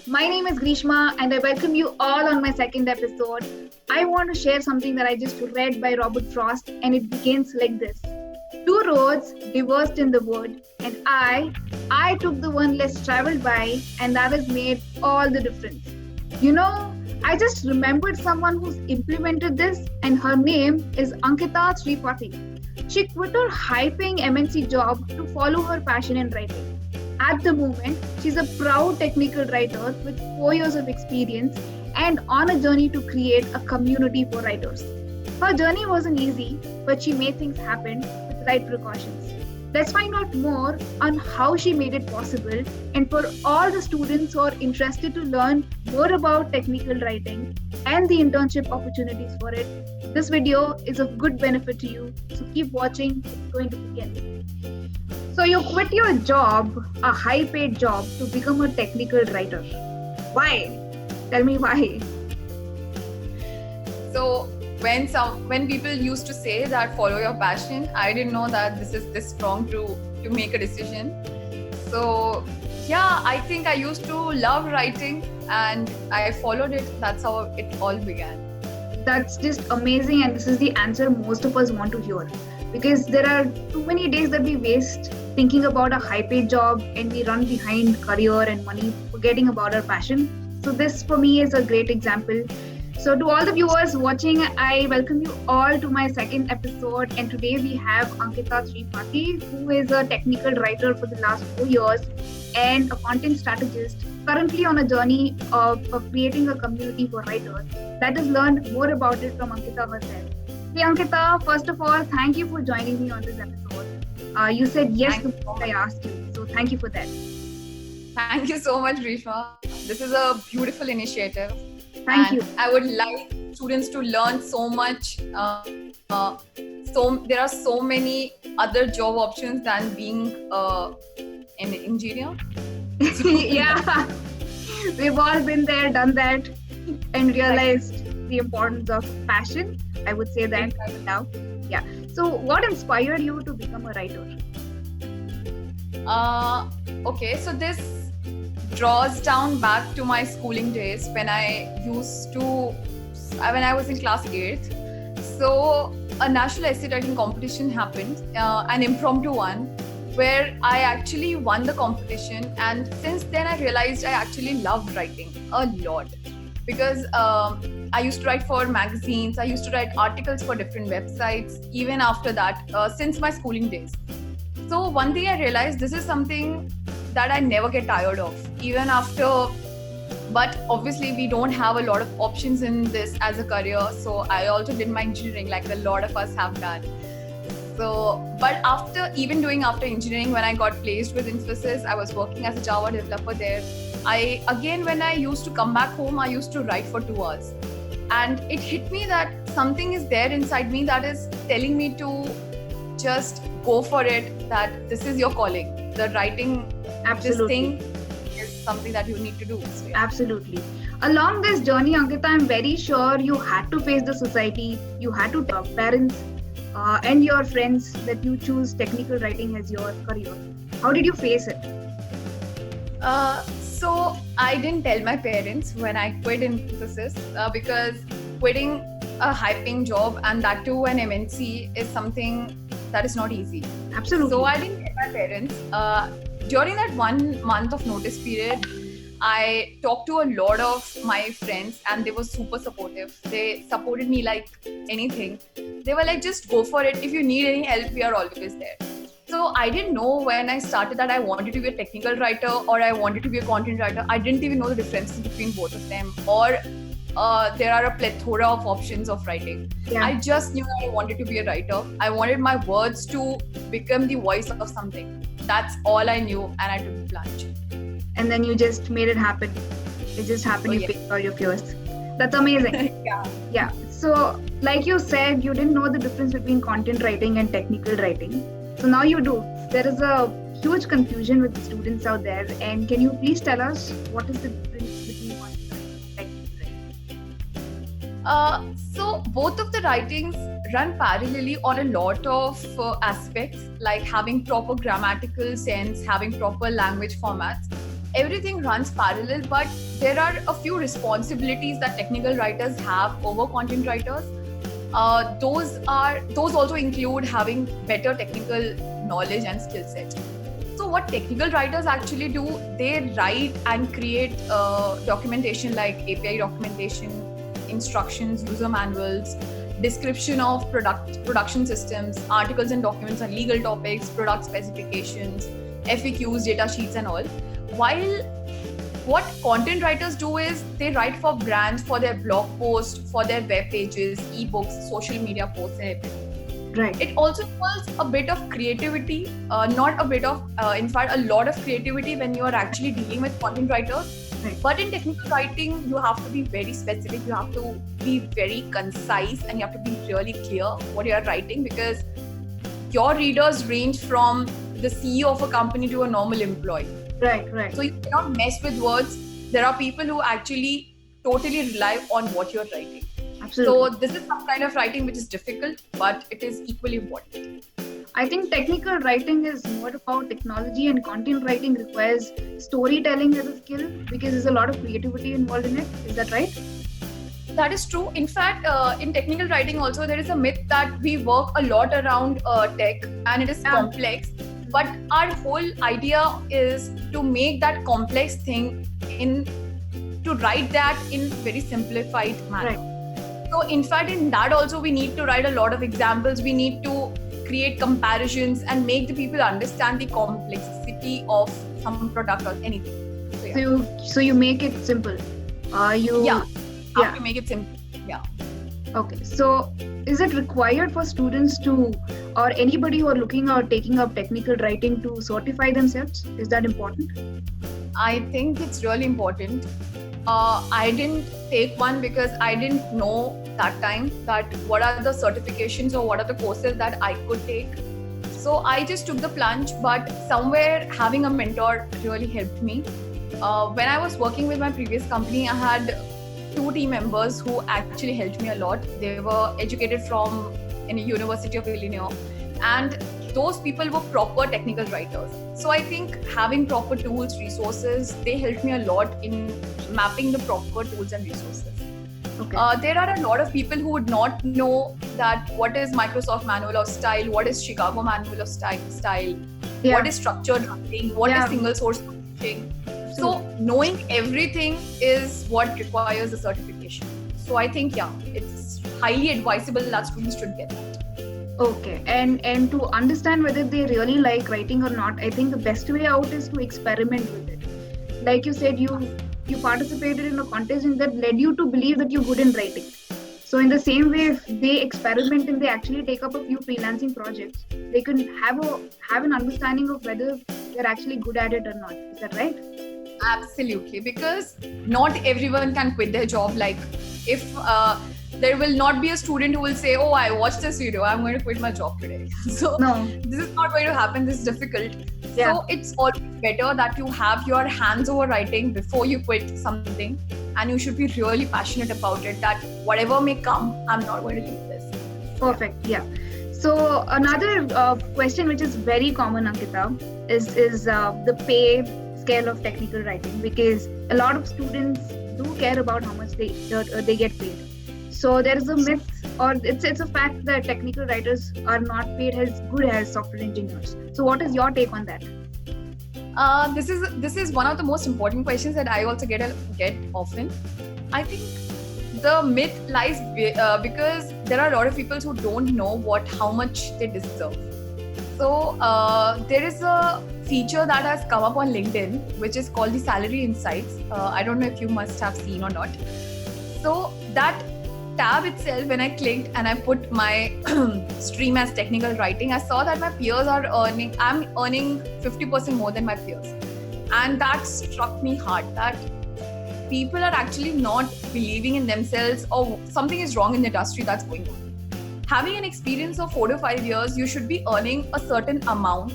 My name is Grishma and I welcome you all on my second episode. I want to share something that I just read by Robert Frost and it begins like this. Two roads diverged in the wood and I took the one less traveled by and that has made all the difference. I just remembered someone who's implemented this and her name is Ankita Tripathi. She quit her high-paying MNC job to follow her passion in writing. At the moment, she's a proud technical writer with 4 years of experience and on a journey to create a community for writers. Her journey wasn't easy, but she made things happen with right precautions. Let's find out more on how she made it possible, and for all the students who are interested to learn more about technical writing and the internship opportunities for it, this video is of good benefit to you, so keep watching, it's going to begin. So you quit your job, a high-paid job, to become a technical writer. Why? Tell me why. So when people used to say that follow your passion, I didn't know that this is this strong to make a decision. So yeah, I think I used to love writing and I followed it. That's how it all began. That's just amazing, and this is the answer most of us want to hear. Because there are too many days that we waste thinking about a high-paid job and we run behind career and money, forgetting about our passion. So this for me is a great example. So to all the viewers watching, I welcome you all to my second episode, and today we have Ankita Tripathi, who is a technical writer for the last 4 years and a content strategist, currently on a journey of creating a community for writers. Let us learn more about it from Ankita herself. Hey Ankita, first of all, thank you for joining me on this episode. You said yes to what I asked you, so thank you for that. Thank you so much, Grishma. This is a beautiful initiative. Thank you. I would like students to learn so much. So there are so many other job options than being an engineer. Yeah, we've all been there, done that, and realized the importance of passion. I would say that now. Yeah. So, what inspired you to become a writer? Okay, so this draws down back to my schooling days when I was in class 8th. So a national essay writing competition happened, an impromptu one, where I actually won the competition. And since then I realized I actually loved writing a lot. Because I used to write for magazines, I used to write articles for different websites, even after that, since my schooling days. So one day I realized this is something that I never get tired of, even after, but obviously we don't have a lot of options in this as a career. So I also did my engineering like a lot of us have done. So, but after engineering, when I got placed with Infosys, I was working as a Java developer there. When I used to come back home, I used to write for 2 hours. And it hit me that something is there inside me that is telling me to just go for it, that this is your calling. The writing, Absolutely. this thing is something that you need to do. So, yeah. Absolutely. Along this journey, Ankita, I'm very sure you had to face the society, you had to tell parents and your friends that you choose technical writing as your career. How did you face it? So I didn't tell my parents when I quit Infosys because quitting a high-paying job, and that too an MNC, is something that is not easy. Absolutely. So I didn't tell my parents. During that 1 month of notice period, I talked to a lot of my friends and they were super supportive. They supported me like anything. They were like, just go for it. If you need any help, we are always there. So I didn't know when I started that I wanted to be a technical writer or I wanted to be a content writer. I didn't even know the differences between both of them, or there are a plethora of options of writing. Yeah. I just knew I wanted to be a writer. I wanted my words to become the voice of something. That's all I knew, and I took the plunge. And then you just made it happen. It just happened. You faced all your fears. That's amazing. Yeah. So, like you said, you didn't know the difference between content writing and technical writing. So now you do. There is a huge confusion with the students out there. And can you please tell us what is the difference between content writing and technical writing? So both of the writings run parallelly on a lot of aspects, like having proper grammatical sense, having proper language formats. Everything runs parallel, but there are a few responsibilities that technical writers have over content writers. Those also include having better technical knowledge and skill set. So what technical writers actually do, they write and create documentation like API documentation, instructions, user manuals, description of production systems, articles and documents on legal topics, product specifications, FAQs, data sheets and all. While what content writers do is they write for brands, for their blog posts, for their web pages, ebooks, social media posts and everything. Right. It also involves a bit of creativity, not a bit of, in fact, a lot of creativity when you are actually dealing with content writers. Right. But in technical writing, you have to be very specific, you have to be very concise, and you have to be really clear what you are writing, because your readers range from the CEO of a company to a normal employee. Right. So you cannot mess with words. There are people who actually totally rely on what you're writing. Absolutely. So this is some kind of writing which is difficult, but it is equally important. I think technical writing is more about technology, and content writing requires storytelling as a skill because there's a lot of creativity involved in it. Is that right? That is true. In fact, in technical writing also, there is a myth that we work a lot around tech and it is complex. But our whole idea is to make that complex thing to write that in very simplified manner. Right. So in fact, in that also, we need to write a lot of examples. We need to create comparisons and make the people understand the complexity of some product or anything. So you make it simple. You have to make it simple. Yeah. Okay. So is it required for students to, or anybody who are looking or taking up technical writing, to certify themselves? Is that important? I think it's really important. I didn't take one because I didn't know that time that what are the certifications or what are the courses that I could take. So I just took the plunge, but somewhere having a mentor really helped me. When I was working with my previous company, I had 2 team members who actually helped me a lot. They were educated from in a University of Illinois, and those people were proper technical writers. So I think having proper tools, resources, they helped me a lot in mapping the proper tools and resources. Okay. There are a lot of people who would not know that what is Microsoft Manual of Style, what is Chicago Manual of Style, what is structured writing, what is single source publishing. So knowing everything is what requires a certification. So I think, it's highly advisable that students should get that. Okay, and to understand whether they really like writing or not, I think the best way out is to experiment with it. Like you said, you participated in a contest and that led you to believe that you're good in writing. So in the same way, if they experiment and they actually take up a few freelancing projects, they can have an understanding of whether they're actually good at it or not. Is that right? Absolutely, because not everyone can quit their job. Like if there will not be a student who will say, oh, I watched this video, I'm going to quit my job today. So this is not going to happen. This is difficult. Yeah. So it's always better that you have your hands over writing before you quit something, and you should be really passionate about it, that whatever may come, I'm not going to leave this. Perfect. Yeah. So another question which is very common, Ankita, is the pay scale of technical writing, because a lot of students do care about how much they get paid. So there is a myth, or it's a fact, that technical writers are not paid as good as software engineers. So what is your take on that? This is one of the most important questions that I also get often. I think the myth lies because there are a lot of people who don't know how much they deserve. So there is a feature that has come up on LinkedIn, which is called the Salary Insights. I don't know if you must have seen or not. So that tab itself, when I clicked and I put my stream as technical writing, I saw that my peers I'm earning 50% more than my peers. And that struck me hard, that people are actually not believing in themselves, or something is wrong in the industry that's going on. Having an experience of 4 to 5 years, you should be earning a certain amount,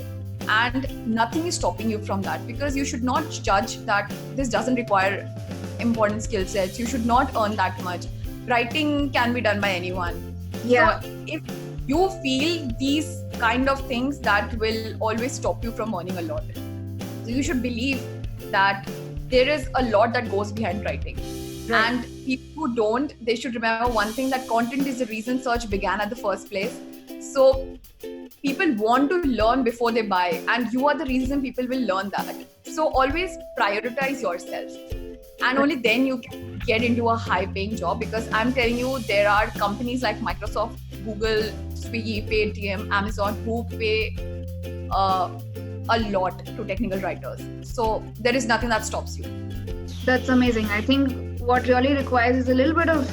and nothing is stopping you from that, because you should not judge that this doesn't require important skill sets. You should not earn that much. Writing can be done by anyone. Yeah. So if you feel these kind of things, that will always stop you from earning a lot. So you should believe that there is a lot that goes behind writing. Right. And people who don't, they should remember one thing, that content is the reason search began at the first place. So people want to learn before they buy, and you are the reason people will learn that. So always prioritize yourself, and only then you can get into a high paying job, because I'm telling you, there are companies like Microsoft, Google, Swiggy, Paytm, Amazon who pay a lot to technical writers. So there is nothing that stops you. That's amazing. I think what really requires is a little bit of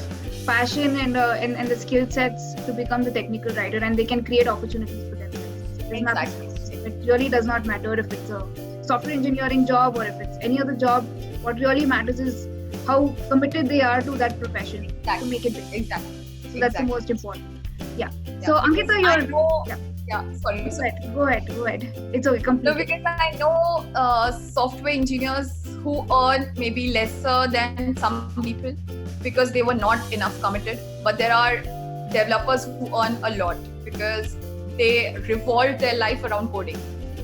passion and the skill sets to become the technical writer, and they can create opportunities for themselves. Exactly. It really does not matter if it's a software engineering job or if it's any other job. What really matters is how committed they are to that profession to make it big. Exactly. So that's the most important. Yeah. So Ankita, you're sorry. Go ahead. It's okay. Complete. No, because I know software engineers who earn maybe lesser than some people because they were not enough committed. But there are developers who earn a lot because they revolve their life around coding.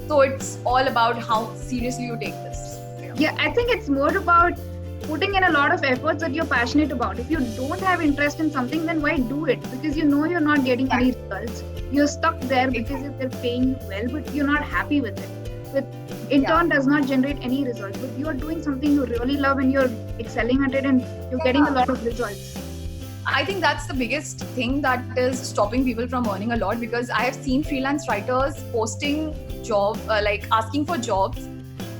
So it's all about how seriously you take this. Yeah, I think it's more about putting in a lot of efforts that you're passionate about. If you don't have interest in something, then why do it? Because you know you're not getting any results. You're stuck there because if they're paying you well, but you're not happy with it. In turn does not generate any results. But you're doing something you really love and you're excelling at it and you're getting a lot of results. I think that's the biggest thing that is stopping people from earning a lot, because I have seen freelance writers posting like asking for jobs,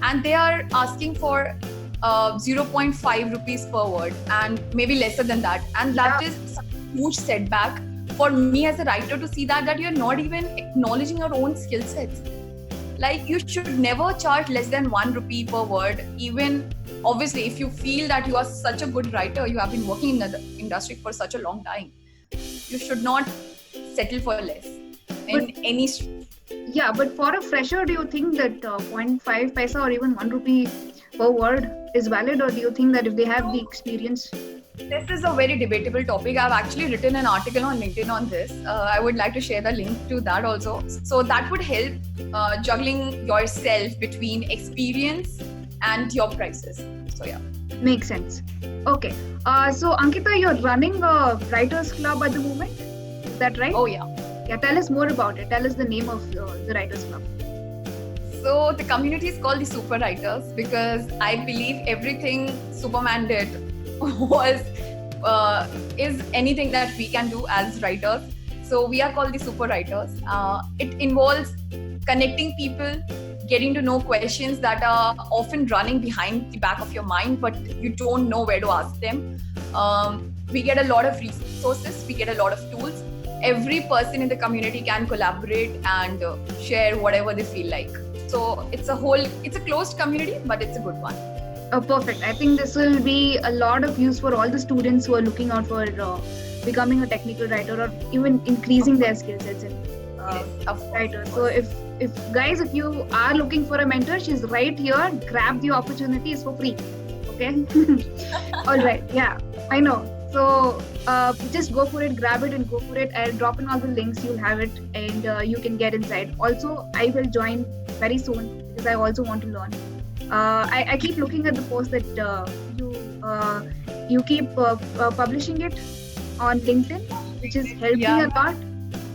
and they are asking for 0.5 rupees per word and maybe lesser than that. And that is a huge setback for me as a writer to see that you're not even acknowledging your own skill sets. Like, you should never charge less than 1 rupee per word. Even obviously, if you feel that you are such a good writer, you have been working in the industry for such a long time, you should not settle for less in any stream. Yeah, but for a fresher, do you think that 0.5 paisa or even 1 rupee per word is valid, or do you think that if they have the experience? This is a very debatable topic. I've actually written an article on LinkedIn on this. I would like to share the link to that also. So that would help juggling yourself between experience and your prices. So yeah. Makes sense. Okay. So Ankita, you're running a writers club at the moment. Is that right? Oh yeah. Yeah. Tell us more about it. Tell us the name of the writers club. So the community is called the Super Writers because I believe everything Superman did is anything that we can do as writers. So we are called the Super Writers. It involves connecting people, getting to know questions that are often running behind the back of your mind, but you don't know where to ask them. We get a lot of resources, we get a lot of tools. Every person in the community can collaborate and share whatever they feel like. So it's a closed community, but it's a good one. Perfect. I think this will be a lot of use for all the students who are looking out for becoming a technical writer or even increasing their skill sets in writer. So if you are looking for a mentor, she's right here. Grab the opportunities for free. Okay. All right. Yeah, I know. So just go for it, grab it and go for it. I'll drop in all the links, you'll have it, and you can get inside. Also, I will join very soon because I also want to learn. I keep looking at the post that you keep publishing it on LinkedIn, which is helping a lot.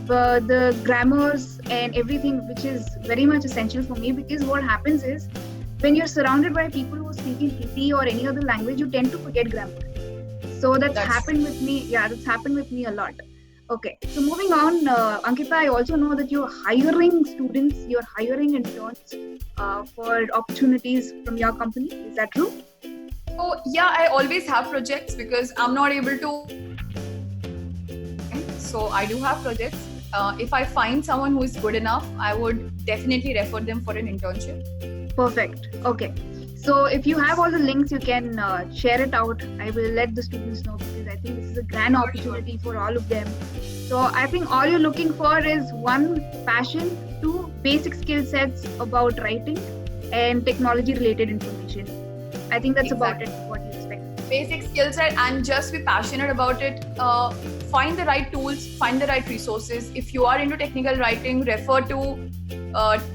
The grammars and everything, which is very much essential for me, because what happens is when you're surrounded by people who are speaking Hindi or any other language, you tend to forget grammar. So that's happened with me. Yeah, that's happened with me a lot. Okay, so moving on, Ankita, I also know that you're hiring students, you're hiring interns for opportunities from your company. Is that true? Oh yeah, I always have projects because I'm not able to. So I do have projects. If I find someone who is good enough, I would definitely refer them for an internship. Perfect. Okay. So if you have all the links, you can share it out. I will let the students know because I think this is a grand opportunity for all of them. So I think all you're looking for is one, passion, two, basic skill sets about writing, and technology related information. I think that's about it, what you expect. Basic skill set and just be passionate about it. Find the right tools, find the right resources. If you are into technical writing, refer to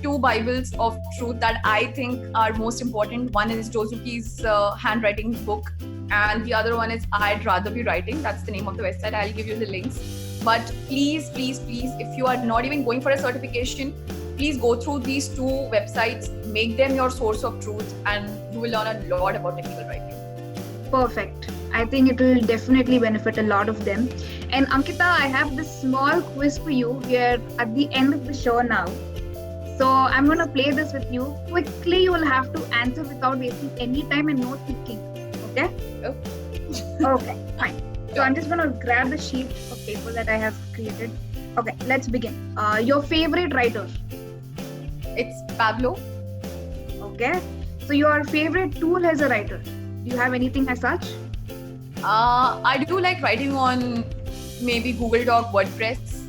two Bibles of truth that I think are most important. One is Jozuki's handwriting book, and the other one is I'd Rather Be Writing. That's the name of the website. I'll give you the links. But please, please, please, if you are not even going for a certification, please go through these two websites, make them your source of truth, and you will learn a lot about technical writing. Perfect. I think it will definitely benefit a lot of them. And Ankita, I have this small quiz for you. We are at the end of the show now. So I'm going to play this with you. Quickly, you will have to answer without wasting any time and no thinking. Okay? Okay, fine. So I'm just going to grab the sheet of paper that I have created. Okay, let's begin. Your favorite writer? It's Pablo. Okay. So your favorite tool as a writer? Do you have anything as such? I do like writing on maybe Google Doc, WordPress.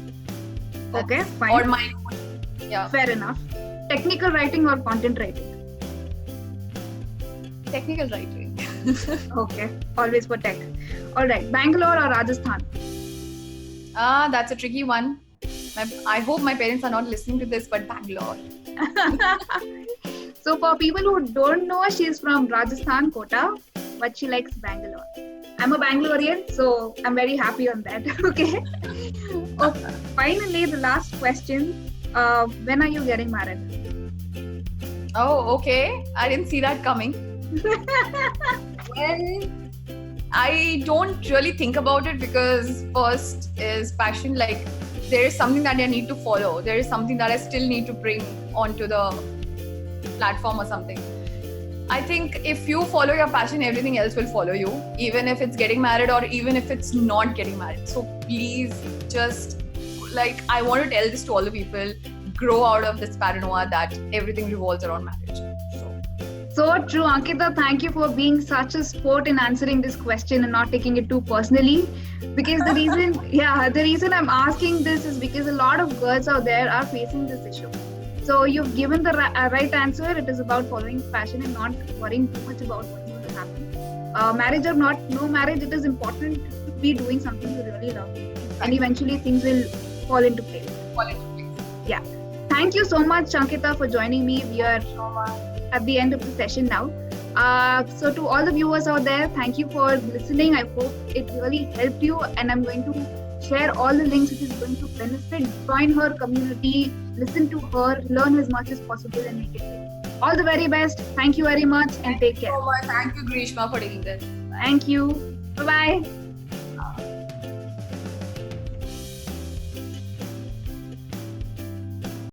Okay, fine. Or my, yeah. Fair enough. Technical writing or content writing? Technical writing. Okay, always for tech. All right, Bangalore or Rajasthan? That's a tricky one. I hope my parents are not listening to this, but Bangalore. So for people who don't know, she's from Rajasthan, Kota, but she likes Bangalore. I'm a Bangalorean, so I'm very happy on that. Okay. Finally, the last question. When are you getting married? Oh, okay. I didn't see that coming. Well, I don't really think about it because first is passion. Like, there is something that I need to follow. There is something that I still need to bring onto the platform or something. I think if you follow your passion, everything else will follow you, even if it's getting married or even if it's not getting married. So please, just like, I want to tell this to all the people, grow out of this paranoia that everything revolves around marriage. So true, Ankita. Thank you for being such a sport in answering this question and not taking it too personally. Because the reason I'm asking this is because a lot of girls out there are facing this issue. So you've given the right answer. It is about following passion and not worrying too much about what's going to happen. Marriage or not, no marriage, it is important to be doing something you really love. And eventually things will fall into place. Yeah. Thank you so much, Ankita, for joining me. We are at the end of the session now. So to all the viewers out there, thank you for listening. I hope it really helped you, and I'm going to share all the links which is going to benefit. Join her community, listen to her, learn as much as possible and make it big. All the very best. Thank you very much and take care. Thank you, Grishma, for taking this. Thank you. Bye-bye.